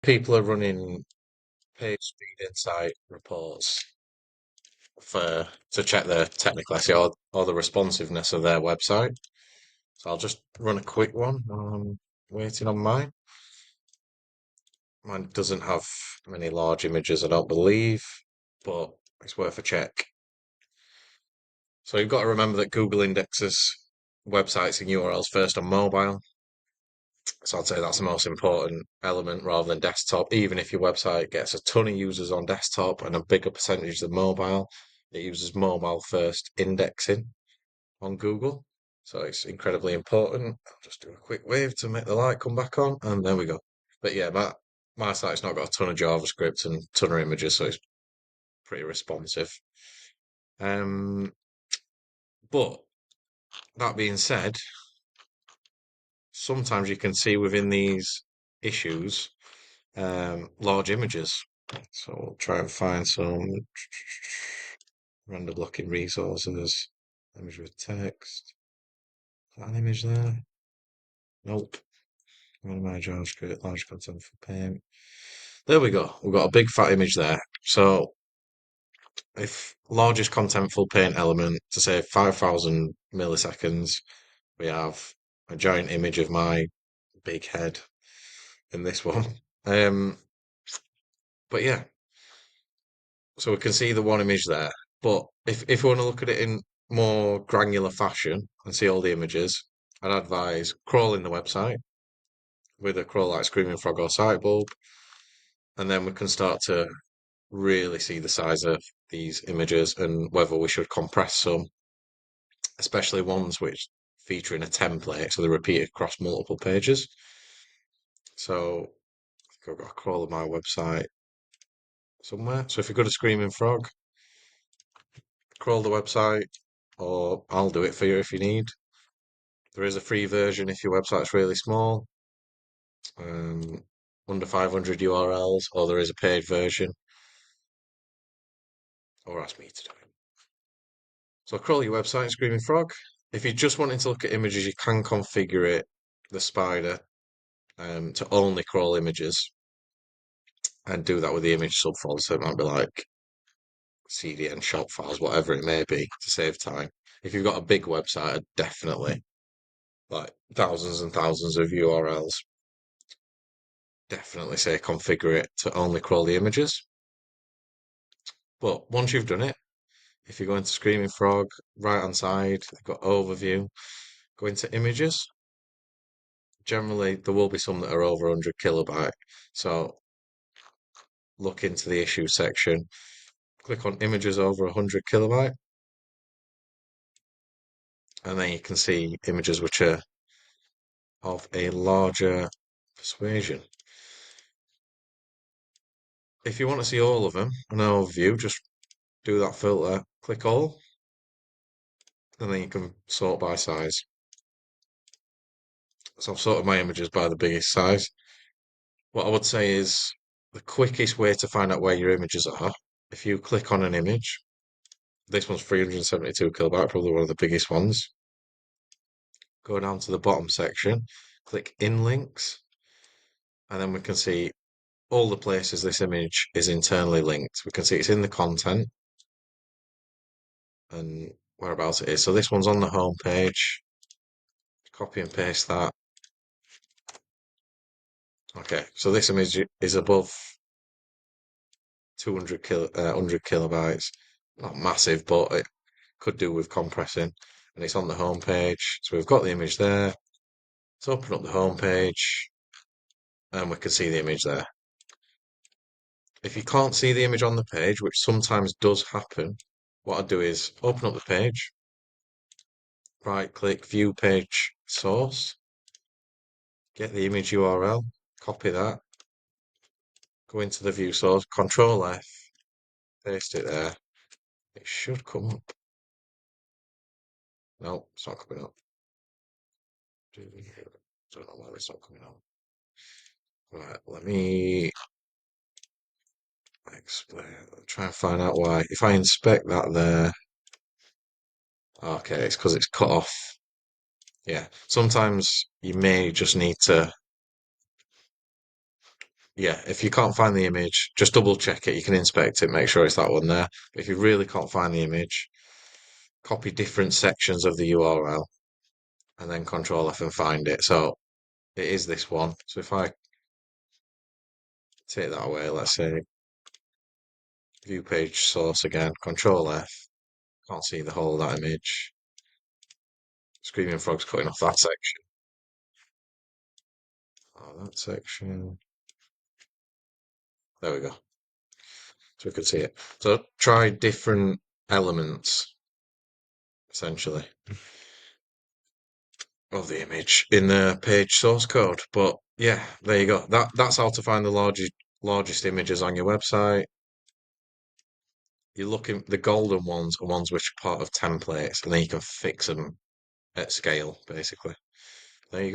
people are running page speed insight reports to check the technical SEO or the responsiveness of their website. So I'll just run a quick one while I'm waiting on mine. Mine doesn't have many large images, I don't believe, but it's worth a check. So you've got to remember that Google indexes websites and URLs first on mobile. So I'd say that's the most important element rather than desktop. Even if your website gets a ton of users on desktop and a bigger percentage of mobile, it uses mobile first indexing on Google. So it's incredibly important. I'll just do a quick wave to make the light come back on, and there we go. But yeah, my site's not got a ton of JavaScript and a ton of images, so it's pretty responsive. But that being said, sometimes you can see within these issues large images. So we'll try and find some random blocking resources. Image with text. Is that an image there? Nope. My JavaScript, large content for paint. There we go. We've got a big fat image there. So if largest contentful paint element to say 5,000 milliseconds, we have a giant image of my big head in this one. But yeah, so we can see the one image there. But if we want to look at it in more granular fashion and see all the images, I'd advise crawling the website with a crawl like Screaming Frog or Sitebulb, and then we can start to really see the size of these images and whether we should compress some, especially ones which feature in a template, so they're repeated across multiple pages. So I've got a crawl of my website somewhere. So if you go to Screaming Frog, crawl the website, or I'll do it for you if you need. There is a free version if your website's really small, um, under 500 URLs, or there is a paid version, or ask me to do it. So crawl your website, Screaming Frog. If you're just wanting to look at images, you can configure it, the spider, to only crawl images and do that with the image subfolder. So it might be like CDN shop files, whatever it may be, to save time. If you've got a big website, definitely like thousands and thousands of URLs, definitely say configure it to only crawl the images. But once you've done it, if you go into Screaming Frog, right hand side, they've got overview, go into images. Generally, there will be some that are over 100 kilobyte. So look into the issue section, click on images over 100 kilobyte, and then you can see images which are of a larger persuasion. If you want to see all of them, an overview, just do that filter, click all, and then you can sort by size. So I've sorted my images by the biggest size. What I would say is the quickest way to find out where your images are, if you click on an image, this one's 372 kilobyte, probably one of the biggest ones. Go down to the bottom section, click in links, and then we can see all the places this image is internally linked. We can see it's in the content and whereabouts it is. So this one's on the home page. Copy and paste that. Okay, so this image is above 100 kilobytes. Not massive, but it could do with compressing. And it's on the home page. So we've got the image there. Let's open up the home page and we can see the image there. If you can't see the image on the page, which sometimes does happen, what I'd do is open up the page, right click, view page source, get the image URL, copy that, go into the view source, Control F, paste it there. It should come up. No, it's not coming up. Don't know why it's not coming up. Right, let me explain. Try and find out why. If I inspect that there, okay, it's because it's cut off. Yeah, sometimes you may just need to Yeah, if you can't find the image, just double check it. You can inspect it, make sure it's that one there. But if you really can't find the image, copy different sections of the URL and then Control F and find it. So it is this one. So if I take that away, let's say view page source again, Control F, can't see the whole of that image. Screaming Frog's cutting off that section. Oh, that section. There we go. So we could see it. So try different elements, essentially, of the image in the page source code. But yeah, there you go. That's how to find the largest images on your website. You're looking the golden ones are ones which are part of templates, and then you can fix them at scale, basically. There you go.